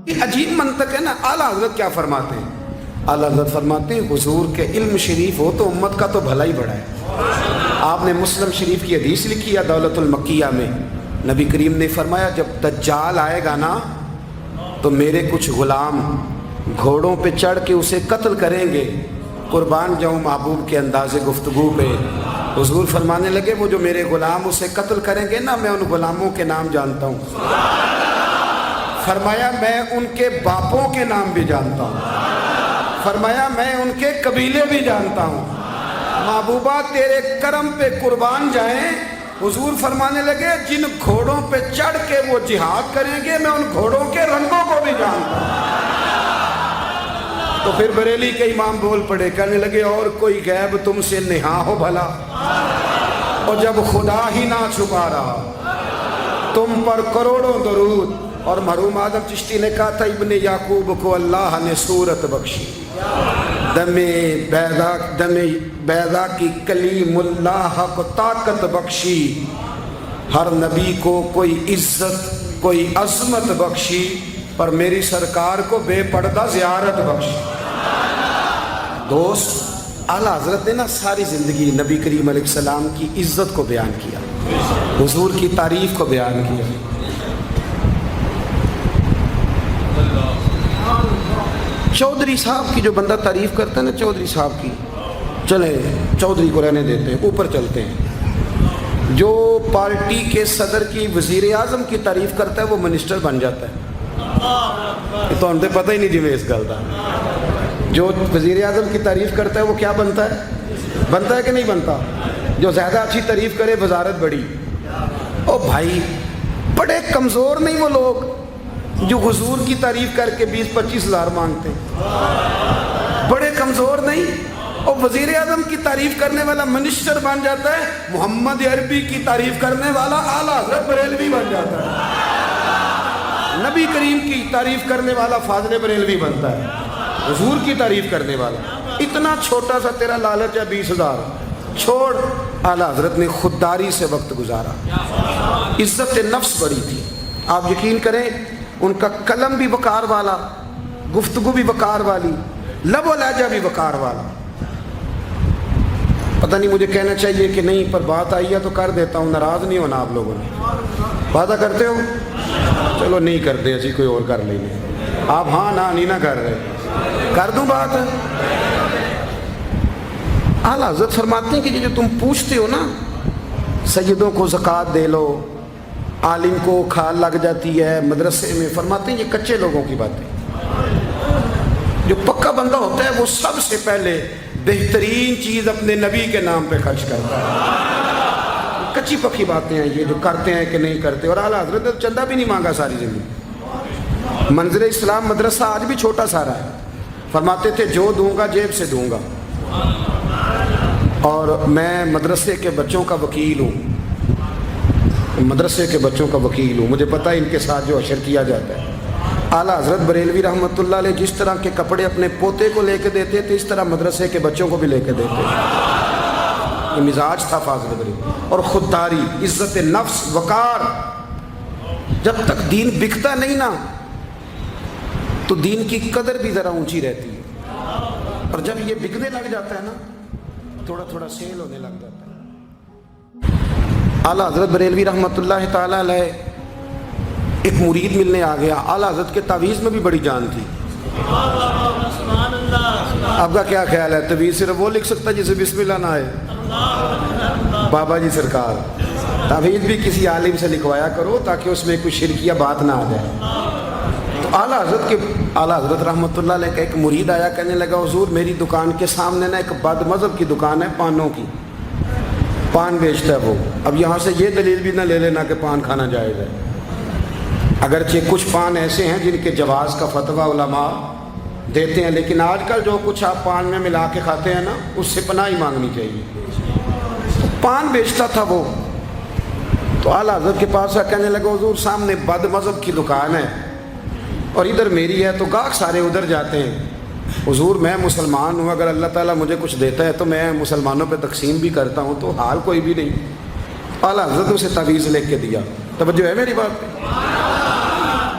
یہ عجیب منطق ہے نا. اعلیٰ حضرت کیا فرماتے ہیں؟ اعلیٰ حضرت فرماتے ہیں حضور کے علم شریف ہو تو امت کا تو بھلا ہی بڑا ہے. آپ نے مسلم شریف کی حدیث لکھی ہے دولت المکیہ میں. نبی کریم نے فرمایا جب دجال آئے گا نا تو میرے کچھ غلام گھوڑوں پہ چڑھ کے اسے قتل کریں گے. قربان جاؤں محبوب کے انداز گفتگو پہ. حضور فرمانے لگے وہ جو میرے غلام اسے قتل کریں گے نا میں ان غلاموں کے نام جانتا ہوں. فرمایا میں ان کے باپوں کے نام بھی جانتا ہوں. فرمایا میں ان کے قبیلے بھی جانتا ہوں. محبوبہ تیرے کرم پہ قربان جائیں. حضور فرمانے لگے جن گھوڑوں پہ چڑھ کے وہ جہاد کریں گے میں ان گھوڑوں کے رنگوں کو بھی جانتا ہوں. تو پھر بریلی کے امام بول پڑے کہنے لگے اور کوئی غیب تم سے نہا ہو بھلا. اور جب خدا ہی نہ چھپا رہا تم پر کروڑوں درود. اور مرحوم اعظم چشتی نے کہا تھا ابن یعقوب کو اللہ نے صورت بخشی. دم بیضا کی کلیم اللہ کو طاقت بخشی. ہر نبی کو کوئی عزت کوئی عظمت بخشی پر میری سرکار کو بے پردہ زیارت بخشی. دوست اعلیٰ حضرت نے نا ساری زندگی نبی کریم علیہ السلام کی عزت کو بیان کیا, حضور کی تعریف کو بیان کیا. چودھری صاحب کی جو بندہ تعریف کرتا ہے نا چودھری صاحب کی, چلے چودھری کو رہنے دیتے ہیں اوپر چلتے ہیں. جو پارٹی کے صدر کی وزیر اعظم کی تعریف کرتا ہے وہ منسٹر بن جاتا ہے. تو ہم سے پتہ ہی نہیں جی میں اس گل کا. جو وزیر اعظم کی تعریف کرتا ہے وہ کیا بنتا ہے کہ نہیں بنتا. جو زیادہ اچھی تعریف کرے وزارت بڑی. او بھائی بڑے کمزور نہیں وہ لوگ جو حضور کی تعریف کر کے 20-25 ہزار مانگتے ہیں. بڑے کمزور نہیں. اور وزیر اعظم کی تعریف کرنے والا منسٹر بن جاتا ہے. محمد عربی کی تعریف کرنے والا اعلیٰ حضرت بریلوی بن جاتا ہے. نبی کریم کی تعریف کرنے والا فاضل بریلوی بنتا ہے. حضور کی تعریف کرنے والا اتنا چھوٹا سا تیرا لالچ ہے 20,000 چھوڑ. اعلیٰ حضرت نے خودداری سے وقت گزارا. عزت نفس بڑی تھی. آپ یقین کریں ان کا قلم بھی وقار والا, گفتگو بھی وقار والی, لب و لہجہ بھی وقار والا. پتہ نہیں مجھے کہنا چاہیے کہ نہیں پر بات آئی ہے تو کر دیتا ہوں. ناراض نہیں ہونا آپ لوگوں نے. وعدہ کرتے ہو؟ چلو نہیں کرتے اسی کوئی اور کر لیں گے. آپ ہاں نہ نہیں نہ کر رہے. کر دوں بات. اعلیٰ حضرت فرماتے ہیں کہ جو تم پوچھتے ہو نا سیدوں کو زکوٰۃ دے لو, عالم کو کھال لگ جاتی ہے مدرسے میں, فرماتے ہیں یہ کچے لوگوں کی باتیں. جو پکا بندہ ہوتا ہے وہ سب سے پہلے بہترین چیز اپنے نبی کے نام پہ خرچ کرتا ہے. کچی پکی باتیں ہیں یہ جو کرتے ہیں کہ نہیں کرتے. اور اعلیٰ حضرت نے چندہ بھی نہیں مانگا ساری زندگی. منظر اسلام مدرسہ آج بھی چھوٹا سارا ہے. فرماتے تھے جو دوں گا جیب سے دوں گا. اور میں مدرسے کے بچوں کا وکیل ہوں. مدرسے کے بچوں کا وکیل ہوں. مجھے پتہ ہے ان کے ساتھ جو اشر کیا جاتا ہے. اعلیٰ حضرت بریلوی رحمۃ اللہ علیہ جس طرح کے کپڑے اپنے پوتے کو لے کے دیتے تھے اس طرح مدرسے کے بچوں کو بھی لے کے دیتے تھے. یہ مزاج تھا فاضل بریلوی. اور خودداری, عزت نفس, وقار. جب تک دین بکتا نہیں نا تو دین کی قدر بھی ذرا اونچی رہتی ہے. اور جب یہ بکنے لگ جاتا ہے نا تھوڑا تھوڑا سیل ہونے لگ جاتا ہے. اعلیٰ حضرت بریلوی رحمۃ اللہ تعالیٰ علیہ ایک مرید ملنے آ گیا. اعلیٰ حضرت کے تعویذ میں بھی بڑی جان تھی. آپ کا کیا خیال ہے تعویذ صرف وہ لکھ سکتا جسے بسم اللہ نہ آئے؟ بابا جی سرکار تعویذ بھی کسی عالم سے لکھوایا کرو تاکہ اس میں کوئی شرکیہ بات نہ آ جائے. تو اعلیٰ حضرت رحمۃ اللہ علیہ کا ایک مرید آیا, کہنے لگا حضور میری دکان کے سامنے نا ایک بد مذہب کی دکان ہے پانوں کی, پان بیچتا ہے وہ. اب یہاں سے یہ دلیل بھی نہ لے لینا کہ پان کھانا جائز ہے. اگرچہ کچھ پان ایسے ہیں جن کے جواز کا فتویٰ علماء دیتے ہیں, لیکن آج کل جو کچھ آپ پان میں ملا کے کھاتے ہیں نا اس سے پناہ ہی مانگنی چاہیے. پان بیچتا تھا وہ. تو اعلیٰ حضرت کے پاس کہنے لگا حضور سامنے بد مذہب کی دکان ہے اور ادھر میری ہے تو گاہک سارے ادھر جاتے ہیں. حضور میں مسلمان ہوں, اگر اللہ تعالیٰ مجھے کچھ دیتا ہے تو میں مسلمانوں پہ تقسیم بھی کرتا ہوں, تو حال کوئی بھی نہیں. اعلیٰ حضرت اسے تعویذ لے کے دیا. توجہ ہے میری بات پہ؟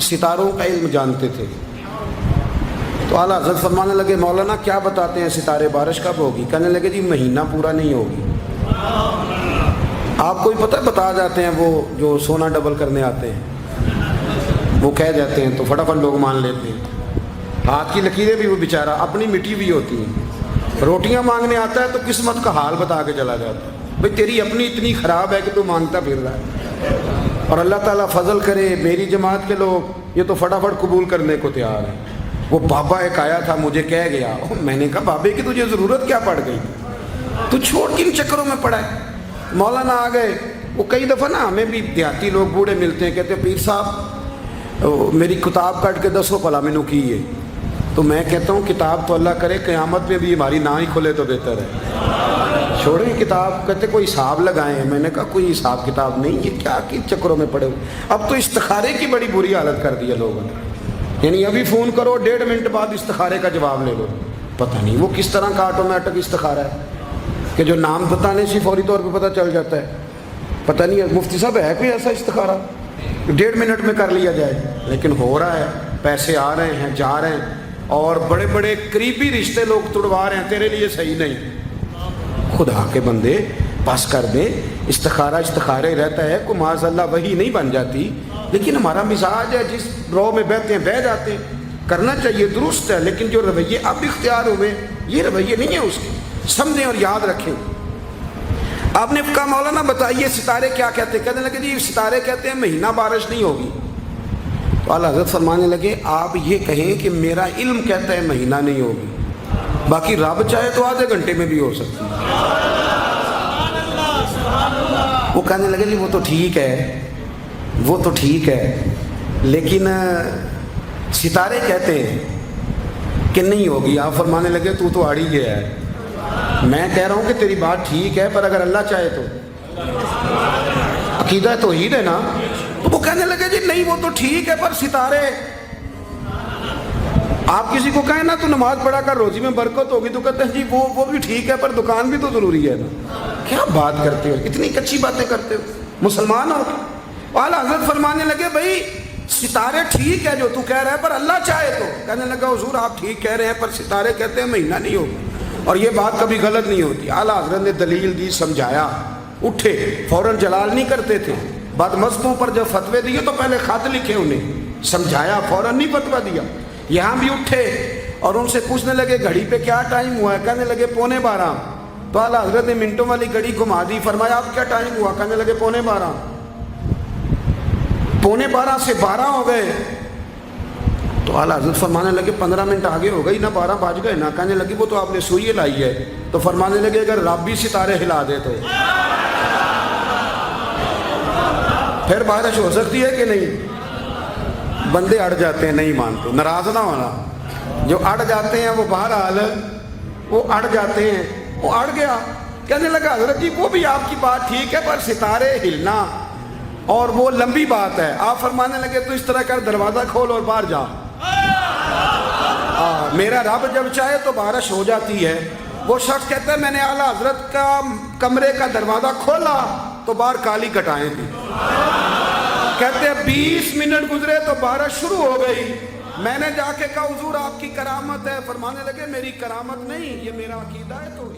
ستاروں کا علم جانتے تھے. تو اعلیٰ حضرت فرمانے لگے مولانا کیا بتاتے ہیں ستارے بارش کب ہوگی؟ کہنے لگے جی مہینہ پورا نہیں ہوگی. آپ کو ہی پتہ بتا جاتے ہیں وہ جو سونا ڈبل کرنے آتے ہیں وہ کہہ جاتے ہیں تو فٹافٹ لوگ مان لیتے ہیں. ہاتھ کی لکیریں بھی وہ بیچارہ اپنی مٹی بھی ہوتی ہیں. روٹیاں مانگنے آتا ہے تو قسمت کا حال بتا کے چلا جاتا ہے بھئی تیری اپنی اتنی خراب ہے کہ تو مانگتا پھر رہا ہے. اور اللہ تعالیٰ فضل کرے میری جماعت کے لوگ یہ تو فٹافٹ قبول کرنے کو تیار ہیں. وہ بابا ایک آیا تھا مجھے کہہ گیا, میں نے کہا بابے کی تجھے ضرورت کیا پڑ گئی, تو چھوڑ کن چکروں میں پڑا ہے. مولانا آ گئے. وہ کئی دفعہ نا ہمیں بھی دیہاتی لوگ بوڑھے ملتے ہیں, کہتے ہیں پیر صاحب میری کتاب کٹ کے دسو پلا مینو کی ہے. تو میں کہتا ہوں کتاب تو اللہ کرے قیامت میں بھی ہماری نہ ہی کھلے تو بہتر ہے, چھوڑیں کتاب. کہتے کوئی حساب لگائیں. میں نے کہا کوئی حساب کتاب نہیں, یہ کیا کن چکروں میں پڑے ہوئے. اب تو استخارے کی بڑی بری حالت کر دی ہے لوگوں نے, یعنی ابھی فون کرو 1.5 منٹ بعد استخارے کا جواب لے لو. پتہ نہیں وہ کس طرح کا آٹومیٹک استخارہ ہے کہ جو نام بتانے سے فوری طور پہ پتہ چل جاتا ہے. پتہ نہیں مفتی صاحب ہے کوئی ایسا استخارہ 1.5 منٹ میں کر لیا جائے, لیکن ہو رہا ہے. پیسے آ رہے ہیں جا رہے ہیں, اور بڑے بڑے قریبی رشتے لوگ تڑوا رہے ہیں تیرے لیے صحیح نہیں. خدا کے بندے پاس کر دیں. استخارے رہتا ہے, کو معاذ اللہ وہی نہیں بن جاتی, لیکن ہمارا مزاج ہے جس رو میں بہتے ہیں بہہ جاتے ہیں. کرنا چاہیے درست ہے, لیکن جو رویے اب اختیار ہوئے یہ رویے نہیں ہیں اس کے. سمجھیں اور یاد رکھیں. آپ نے کہا مولانا بتائیے ستارے کیا کہتے ہیں؟ کہنے لگے جی ستارے کہتے ہیں مہینہ بارش نہیں ہوگی. تو اعلیٰ حضرت فرمانے لگے آپ یہ کہیں کہ میرا علم کہتا ہے مہینہ نہیں ہوگی, باقی رب چاہے تو آدھے گھنٹے میں بھی ہو سکتی ہے. وہ کہنے لگے جی وہ تو ٹھیک ہے, وہ تو ٹھیک ہے, لیکن ستارے کہتے ہیں کہ نہیں ہوگی. آپ فرمانے لگے تو اڑ ہی گیا ہے. میں کہہ رہا ہوں کہ تیری بات ٹھیک ہے, پر اگر اللہ چاہے تو. عقیدہ توحید ہے نا. تو وہ کہنے لگے جی نہیں وہ تو ٹھیک ہے, پر ستارے. آپ کسی کو کہیں نا تو نماز پڑھا کر روزی میں برکت ہوگی, تو کہتے ہیں جی وہ بھی ٹھیک ہے, پر دکان بھی تو ضروری ہے نا. کیا بات کرتے ہو, اتنی کچی باتیں کرتے ہو, مسلمان ہو. اعلیٰ حضرت فرمانے لگے بھائی ستارے ٹھیک ہے جو تو کہہ رہا ہے, پر اللہ چاہے تو. کہنے لگا حضور آپ ٹھیک کہہ رہے ہیں, پر ستارے کہتے ہیں مہینہ نہیں ہوگا, اور یہ بات کبھی غلط نہیں ہوتی. اعلیٰ حضرت نے دلیل دی, سمجھایا, اٹھے. فوراً جلال نہیں کرتے تھے. بعد مذہبوں پر جب فتوے دیے تو پہلے خط لکھے, انہیں سمجھایا, فوراً نہیں فتویٰ دیا. یہاں بھی اٹھے اور ان سے پوچھنے لگے گھڑی پہ کیا ٹائم ہوا ہے؟ کہنے لگے 11:45. تو اعلیٰ حضرت نے منٹوں والی گھڑی گھما دی. فرمایا اب کیا ٹائم ہوا؟ کہنے لگے 11:45. 11:45 سے 12 ہو گئے. تو اعلیٰ حضرت فرمانے لگے 15 منٹ آگے ہو گئی نا, 12 بج گئے نا. کہنے لگے وہ تو آپ نے سوئی لائی ہے. تو فرمانے لگے اگر رب بھی ستارے ہلا دے تو پھر بارش ہو سکتی ہے کہ نہیں؟ بندے اڑ جاتے ہیں, نہیں مانتے. ناراض نہ ہونا, جو اڑ جاتے ہیں وہ بہرحال وہ اڑ جاتے ہیں. وہ اڑ گیا. کہنے لگا حضرت جی وہ بھی آپ کی بات ٹھیک ہے, پر ستارے ہلنا اور وہ لمبی بات ہے. آپ فرمانے لگے تو اس طرح کر دروازہ کھول اور باہر جا. میرا رب جب چاہے تو بارش ہو جاتی ہے. وہ شخص کہتا ہے میں نے اعلیٰ حضرت کا کمرے کا دروازہ کھولا تو باہر کالی کٹائیں تھی. کہتے ہیں 20 منٹ گزرے تو بارش شروع ہو گئی. میں نے جا کے کہا حضور آپ کی کرامت ہے. فرمانے لگے میری کرامت نہیں, یہ میرا عقیدہ ہے. تو